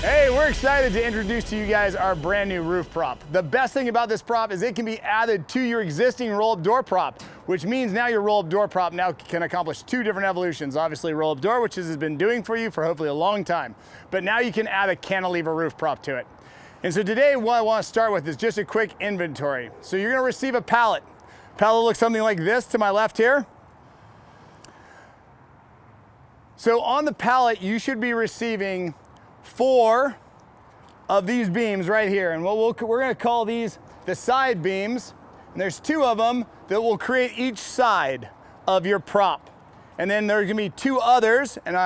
Hey, we're excited to introduce to you guys our brand new roof prop. The best thing about this prop is it can be added to your existing roll-up door prop, which means now your roll-up door prop now can accomplish two different evolutions. Obviously roll-up door, which has been doing for you for hopefully a long time, but now you can add a cantilever roof prop to it. And so today what I want to start with is just a quick inventory. So you're going to receive a pallet. Pallet looks something like this to my left here. So on the pallet, you should be receiving 4 of these beams right here. And we're going to call these the side beams. And there's 2 of them that will create each side of your prop. And then there's going to be 2 others, and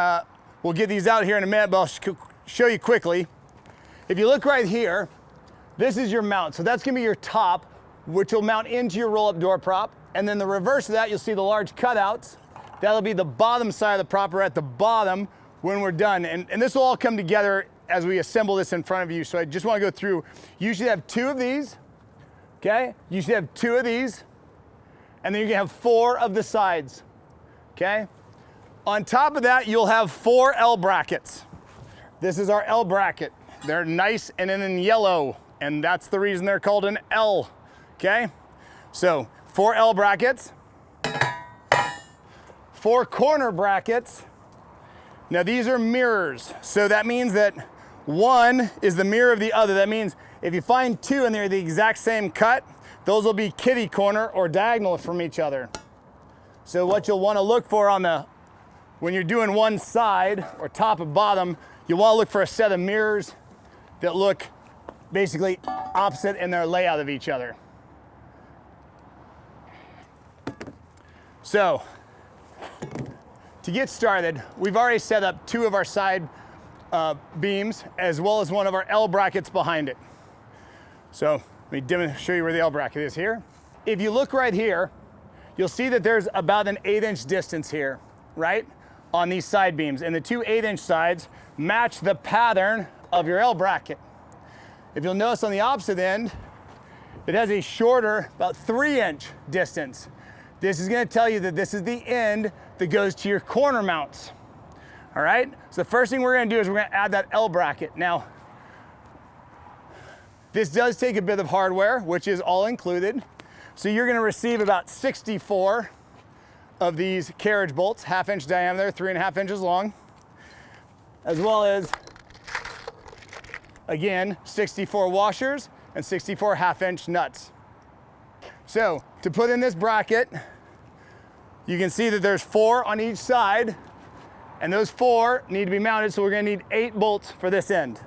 we'll get these out here in a minute, but I'll show you quickly. If you look right here, this is your mount. So that's going to be your top, which will mount into your roll-up door prop. And then the reverse of that, you'll see the large cutouts. That'll be the bottom side of the prop, or at the bottom when we're done. And this will all come together as we assemble this in front of you. So I just want to go through. You should have 2 of these, okay? You should have 2 of these, and then you're gonna have 4 of the sides, okay? On top of that, you'll have 4 L brackets. This is our L bracket. They're nice and in yellow, and that's the reason they're called an L, okay? So 4 L brackets, 4 corner brackets. Now these are mirrors, so that means that one is the mirror of the other. That means if you find 2 and they're the exact same cut, those will be kitty corner or diagonal from each other. So what you'll want to look for when you're doing one side or top and bottom, you'll want to look for a set of mirrors that look basically opposite in their layout of each other. So to get started, we've already set up 2 of our side beams as well as one of our L brackets behind it. So let me show you where the L bracket is here. If you look right here, you'll see that there's about an 1/8" distance here, right? On these side beams. And the 2 1/8" sides match the pattern of your L bracket. If you'll notice on the opposite end, it has a shorter, about 3" distance. This is going to tell you that this is the end that goes to your corner mounts. All right, so the first thing we're going to do is we're going to add that L bracket. Now, this does take a bit of hardware, which is all included. So you're going to receive about 64 of these carriage bolts, 1/2" diameter, 3.5 inches long, as well as, again, 64 washers and 64 1/2" nuts. So to put in this bracket, you can see that there's 4 on each side, and those 4 need to be mounted, so we're gonna need 8 bolts for this end.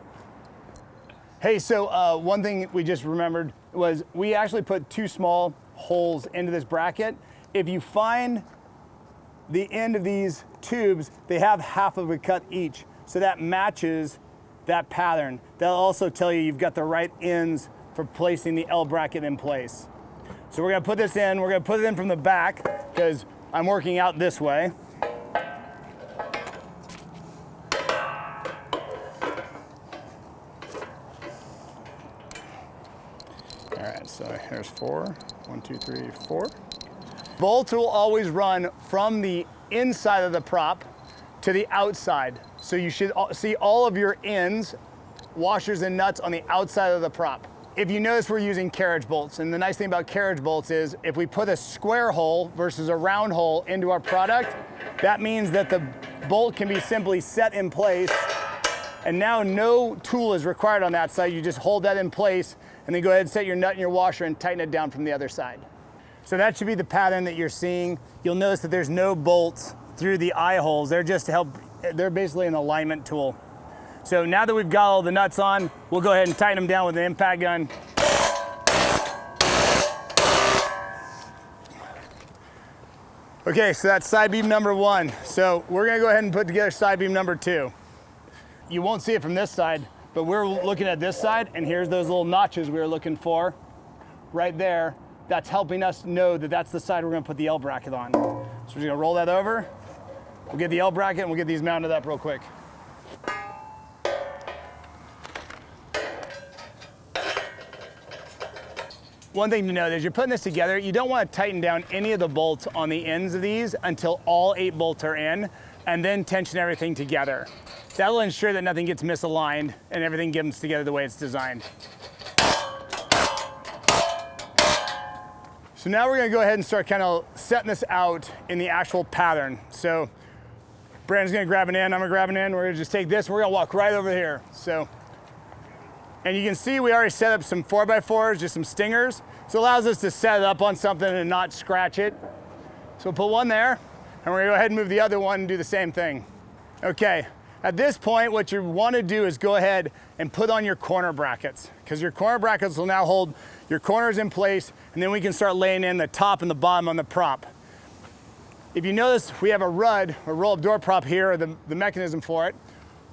Hey, so one thing we just remembered was we actually put 2 small holes into this bracket. If you find the end of these tubes, they have 1/2 of a cut each, so that matches that pattern. That'll also tell you you've got the right ends for placing the L bracket in place. So we're gonna put this in, we're gonna put it in from the back because I'm working out this way. All right, so here's 4, 1, 2, 3, 4. Bolts will always run from the inside of the prop to the outside. So you should see all of your ends, washers and nuts on the outside of the prop. If you notice, we're using carriage bolts, and the nice thing about carriage bolts is if we put a square hole versus a round hole into our product, that means that the bolt can be simply set in place, and now no tool is required on that side. You just hold that in place, and then go ahead and set your nut and your washer and tighten it down from the other side. So that should be the pattern that you're seeing. You'll notice that there's no bolts through the eye holes. They're just to help, they're basically an alignment tool. So now that we've got all the nuts on, we'll go ahead and tighten them down with an impact gun. Okay, so that's side beam number 1. So we're gonna go ahead and put together side beam number 2. You won't see it from this side, but we're looking at this side, and here's those little notches we were looking for right there. That's helping us know that that's the side we're gonna put the L bracket on. So we're just gonna roll that over. We'll get the L bracket and we'll get these mounted up real quick. one thing to note is you're putting this together, you don't want to tighten down any of the bolts on the ends of these until all 8 bolts are in, and then tension everything together. That'll ensure that nothing gets misaligned and everything comes together the way it's designed. So now we're gonna go ahead and start kind of setting this out in the actual pattern. So Brandon's gonna grab an end, I'm gonna grab an end, we're gonna just take this and we're gonna walk right over here. So, and you can see we already set up some 4x4s, just some stingers. So it allows us to set it up on something and not scratch it. So we'll put one there, and we're gonna go ahead and move the other one and do the same thing. Okay, at this point, what you wanna do is go ahead and put on your corner brackets, because your corner brackets will now hold your corners in place, and then we can start laying in the top and the bottom on the prop. If you notice, we have a RUD, a roll-up door prop here, or the mechanism for it.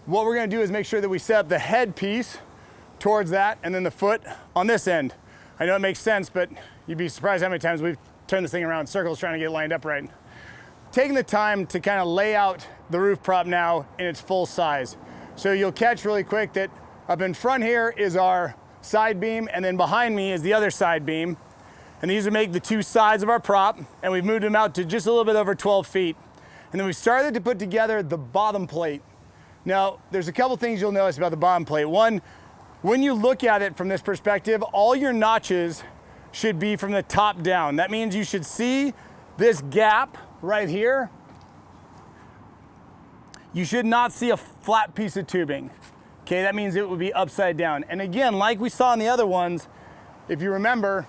What we're gonna do is make sure that we set up the head piece towards that, and then the foot on this end. I know it makes sense, but you'd be surprised how many times we've turned this thing around in circles trying to get it lined up right. Taking the time to kind of lay out the roof prop now in its full size. So you'll catch really quick that up in front here is our side beam, and then behind me is the other side beam. And these will make the 2 sides of our prop, and we've moved them out to just a little bit over 12 feet. And then we started to put together the bottom plate. Now, there's a couple things you'll notice about the bottom plate. One, when you look at it from this perspective, all your notches should be from the top down. That means you should see this gap right here. You should not see a flat piece of tubing. Okay, that means it would be upside down. And again, like we saw in the other ones, if you remember,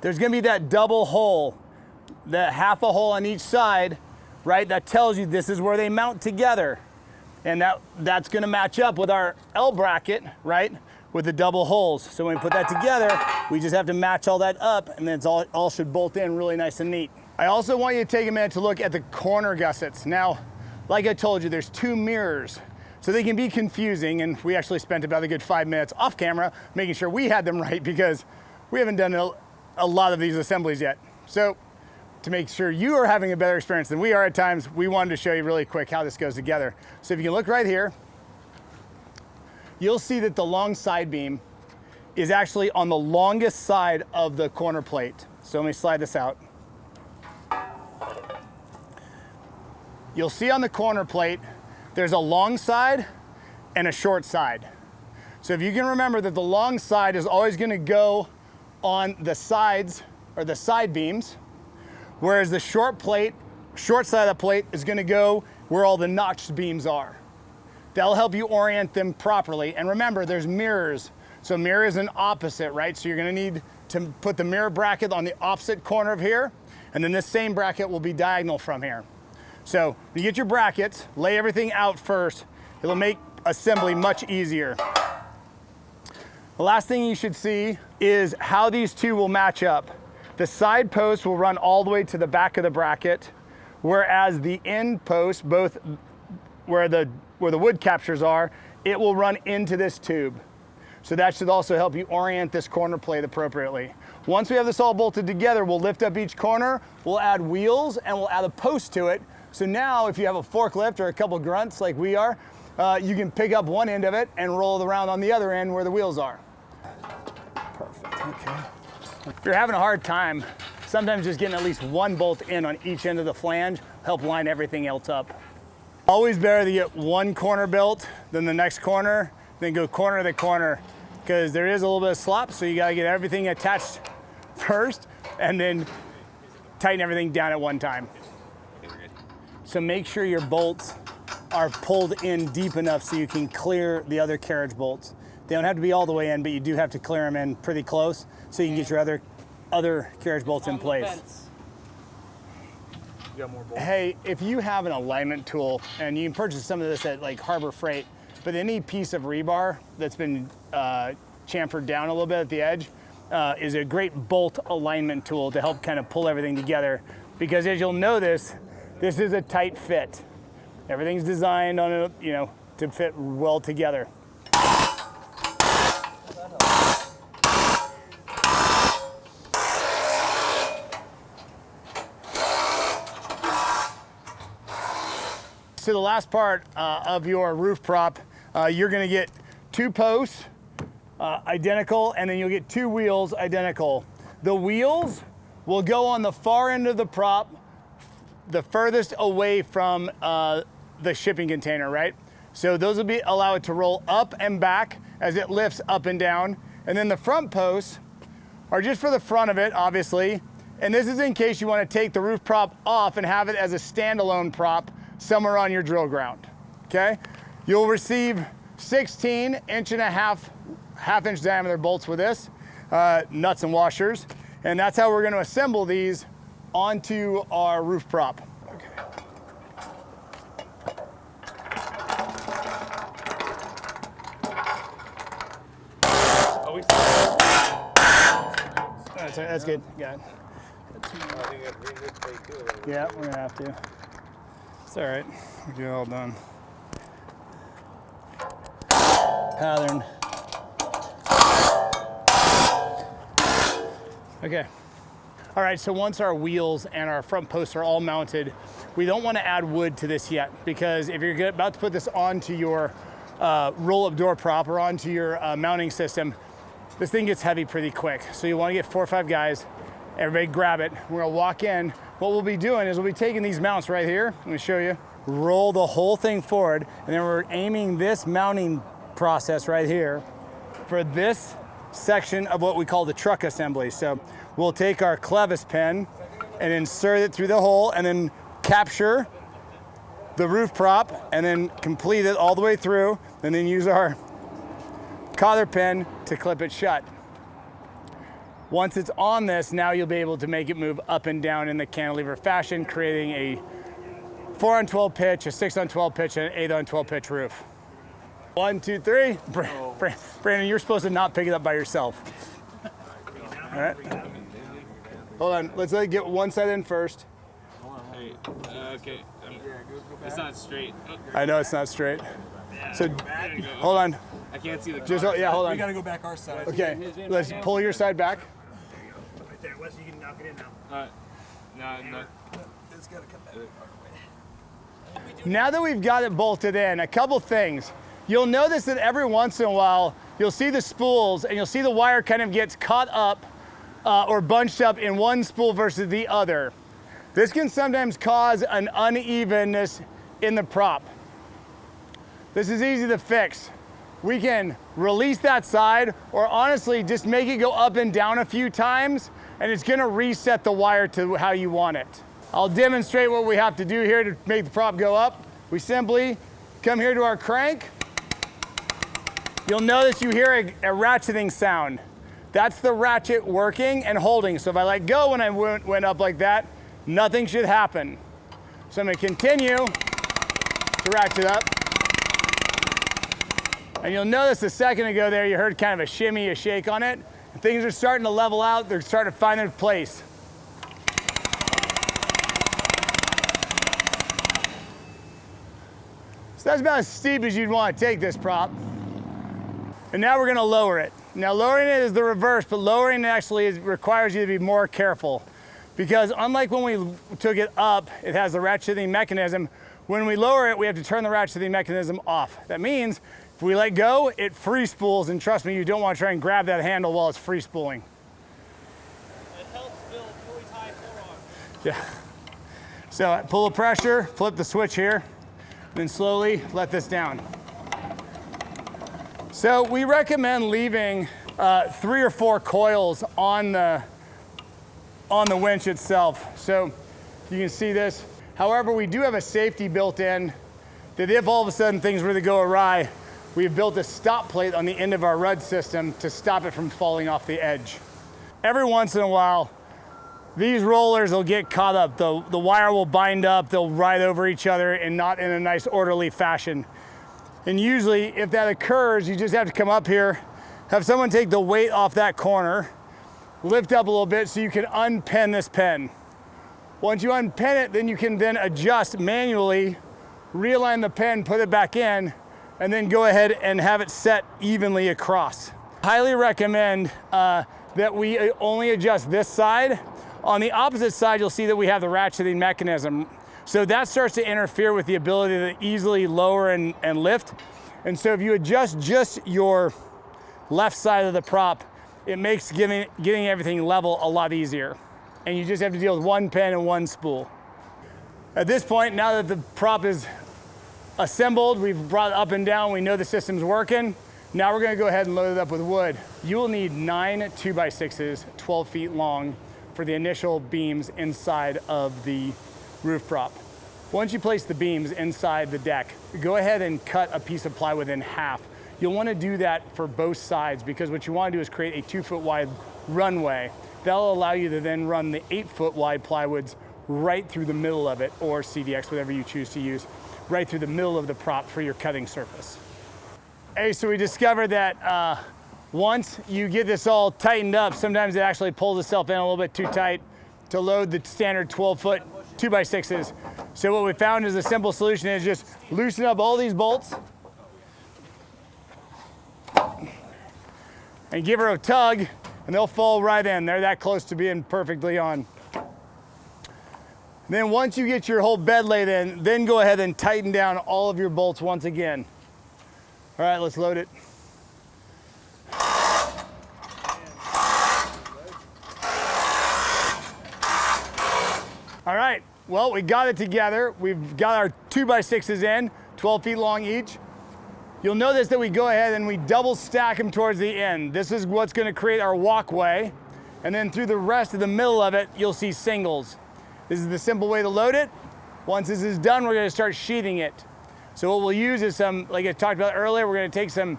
there's gonna be that double hole, that half a hole on each side, right? That tells you this is where they mount together. And that's gonna match up with our L bracket, right? With the double holes. So when we put that together, we just have to match all that up, and then it's all should bolt in really nice and neat. I also want you to take a minute to look at the corner gussets. Now, like I told you, there's 2 mirrors. So they can be confusing, and we actually spent about a good 5 minutes off camera making sure we had them right, because we haven't done a lot of these assemblies yet. So to make sure you are having a better experience than we are at times, we wanted to show you really quick how this goes together. So if you can look right here, you'll see that the long side beam is actually on the longest side of the corner plate. So let me slide this out. You'll see on the corner plate, there's a long side and a short side. So if you can remember that the long side is always gonna go on the sides, or the side beams, whereas the short side of the plate is gonna go where all the notched beams are. That'll help you orient them properly. And remember, there's mirrors. So mirror is an opposite, right? So you're gonna need to put the mirror bracket on the opposite corner of here, and then this same bracket will be diagonal from here. So when you get your brackets, lay everything out first. It'll make assembly much easier. The last thing you should see is how these 2 will match up. The side post will run all the way to the back of the bracket, whereas the end post, both where the wood captures are, it will run into this tube. So that should also help you orient this corner plate appropriately. Once we have this all bolted together, we'll lift up each corner, we'll add wheels, and we'll add a post to it. So now if you have a forklift or a couple grunts like we are, you can pick up one end of it and roll it around on the other end where the wheels are. Perfect, okay. If you're having a hard time, sometimes just getting at least 1 bolt in on each end of the flange help line everything else up. Always better to get 1 corner built than the next corner, then go corner to corner, because there is a little bit of slop, so you gotta get everything attached first and then tighten everything down at one time. So make sure your bolts are pulled in deep enough so you can clear the other carriage bolts. They don't have to be all the way in, but you do have to clear them in pretty close so you can get your other carriage bolts in place. You got more bolts? Hey, if you have an alignment tool, and you can purchase some of this at like Harbor Freight, but any piece of rebar that's been chamfered down a little bit at the edge is a great bolt alignment tool to help kind of pull everything together. Because as you'll notice, this is a tight fit. Everything's designed on it, to fit well together. So the last part of your roof prop, you're gonna get 2 posts identical, and then you'll get 2 wheels identical. The wheels will go on the far end of the prop, the furthest away from the shipping container, right? So those will allow it to roll up and back as it lifts up and down. And then the front posts are just for the front of it, obviously. And this is in case you want to take the roof prop off and have it as a standalone prop somewhere on your drill ground, okay? You'll receive 16 half-inch diameter bolts with this, nuts and washers. And that's how we're going to assemble these onto our roof prop. Okay. That's good. Yeah. Yeah, we're gonna have to. It's all right. We'll get it all done. Pattern. Okay. All right, so once our wheels and our front posts are all mounted, we don't want to add wood to this yet, because if you're about to put this onto your roll-up door prop or onto your mounting system, this thing gets heavy pretty quick. So you want to get 4 or 5 guys, everybody grab it. We're gonna walk in. What we'll be doing is we'll be taking these mounts right here. Let me show you. Roll the whole thing forward, and then we're aiming this mounting process right here for this section of what we call the truck assembly. So we'll take our clevis pin and insert it through the hole, and then capture the roof prop, and then complete it all the way through, and then use our cotter pin to clip it shut. Once it's on this, now you'll be able to make it move up and down in the cantilever fashion, creating a 4-on-12 pitch, a 6-on-12 pitch, and an 8-on-12 pitch roof. 1, 2, 3. Brandon, you're supposed to not pick it up by yourself. All right. Hold on, let's get one side in first. Hey, okay, it's not straight. I know it's not straight. So, hold on. I can't see the car. Just, yeah, hold on. We gotta go back our side. Okay, let's pull your side back. Right there, Wes, you can knock it in now. No. It's gotta come back. Now that we've got it bolted in, a couple things. You'll notice that every once in a while, you'll see the spools and you'll see the wire kind of gets caught up or bunched up in one spool versus the other. This can sometimes cause an unevenness in the prop. This is easy to fix. We can release that side, or honestly just make it go up and down a few times, and it's gonna reset the wire to how you want it. I'll demonstrate what we have to do here to make the prop go up. We simply come here to our crank. You'll notice you hear a ratcheting sound. That's the ratchet working and holding. So if I let go when I went up like that, nothing should happen. So I'm gonna continue to ratchet up. And you'll notice a second ago there, you heard kind of a shimmy, a shake on it. Things are starting to level out. They're starting to find their place. So that's about as steep as you'd want to take this prop. And now we're gonna lower it. Now lowering it is the reverse, but lowering it actually requires you to be more careful, because unlike when we took it up, it has the ratcheting mechanism. When we lower it, we have to turn the ratcheting mechanism off. That means if we let go, it free spools, and trust me, you don't want to try and grab that handle while it's free spooling. It helps build really high forearms. Yeah. So pull the pressure, flip the switch here, then slowly let this down. So we recommend leaving 3 or 4 coils on the winch itself. So you can see this. However, we do have a safety built in that if all of a sudden things were to go awry, we've built a stop plate on the end of our RUD system to stop it from falling off the edge. Every once in a while, these rollers will get caught up. The wire will bind up, they'll ride over each other and not in a nice orderly fashion. And usually if that occurs, you just have to come up here, have someone take the weight off that corner, lift up a little bit so you can unpin this pin. Once you unpin it, then you can then adjust manually, realign the pin, put it back in, and then go ahead and have it set evenly across. Highly recommend that we only adjust this side. On the opposite side, you'll see that we have the ratcheting mechanism. So that starts to interfere with the ability to easily lower and lift. And so if you adjust just your left side of the prop, it makes getting everything level a lot easier. And you just have to deal with one pin and one spool. At this point, now that the prop is assembled, we've brought it up and down, we know the system's working. Now we're gonna go ahead and load it up with wood. You will need 9 2x6s, 12 feet long, for the initial beams inside of the roof prop. Once you place the beams inside the deck, go ahead and cut a piece of plywood in half. You'll wanna do that for both sides because what you wanna do is create a 2-foot wide runway. That'll allow you to then run the 8-foot wide plywoods right through the middle of it, or CDX, whatever you choose to use, right through the middle of the prop for your cutting surface. Hey, so we discovered that once you get this all tightened up, sometimes it actually pulls itself in a little bit too tight to load the standard 12-foot 2x6s. So what we found is a simple solution is just loosen up all these bolts and give her a tug and they'll fall right in. They're that close to being perfectly on. Then once you get your whole bed laid in, then go ahead and tighten down all of your bolts once again. All right, let's load it. All right, well, we got it together. We've got our 2x6s in, 12 feet long each. You'll notice that we go ahead and we double stack them towards the end. This is what's gonna create our walkway. And then through the rest of the middle of it, you'll see singles. This is the simple way to load it. Once this is done, we're gonna start sheathing it. So what we'll use is some, like I talked about earlier, we're gonna take some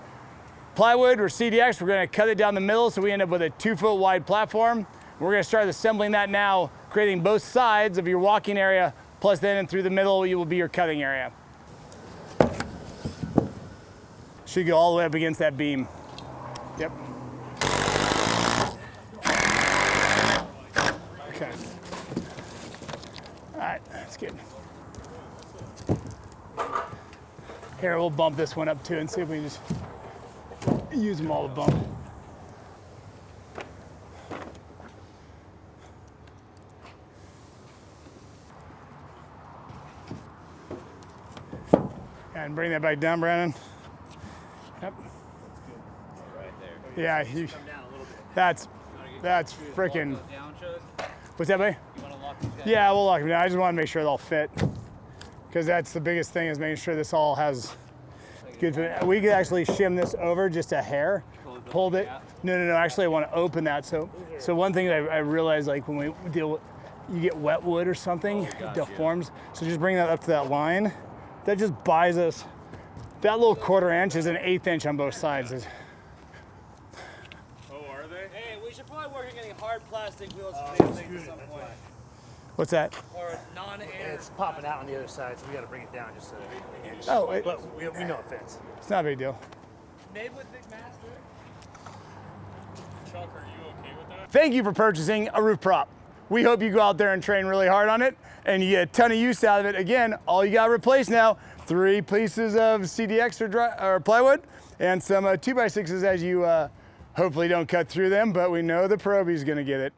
plywood or CDX, we're gonna cut it down the middle so we end up with a 2-foot wide platform. We're gonna start assembling that now, creating both sides of your walking area, plus then through the middle, will be your cutting area. Should go all the way up against that beam. Yep. Okay. All right, that's good. Here, we'll bump this one up too and see if we just use them all to bump. And bring that back down, Brandon. Yep. Right there. Yeah, that's freaking. What's that, buddy? You want to lock these guys? Yeah, we'll lock them down. I just want to make sure they'll fit, because that's the biggest thing, is making sure this all has good fit. We could actually shim this over just a hair, pulled it. No. Actually, I want to open that. So one thing that I realized, like when we deal with, you get wet wood or something, it deforms. So just bring that up to that line. That just buys us. That little 1/4 inch is an 1/8 inch on both sides. Oh, are they? Hey, we should probably work on getting hard plastic wheels for these things at some point. What's that? Or non-air. It's popping out on the other side, so we got to bring it down just an inch. Oh, But we know it fits. it's not a big deal. Made with Big Master. Chuck, are you okay with that? Thank you for purchasing a roof prop. We hope you go out there and train really hard on it and you get a ton of use out of it. Again, all you got to replace now, 3 pieces of CDX or plywood and some 2x6s as you hopefully don't cut through them, but we know the Proby's gonna get it.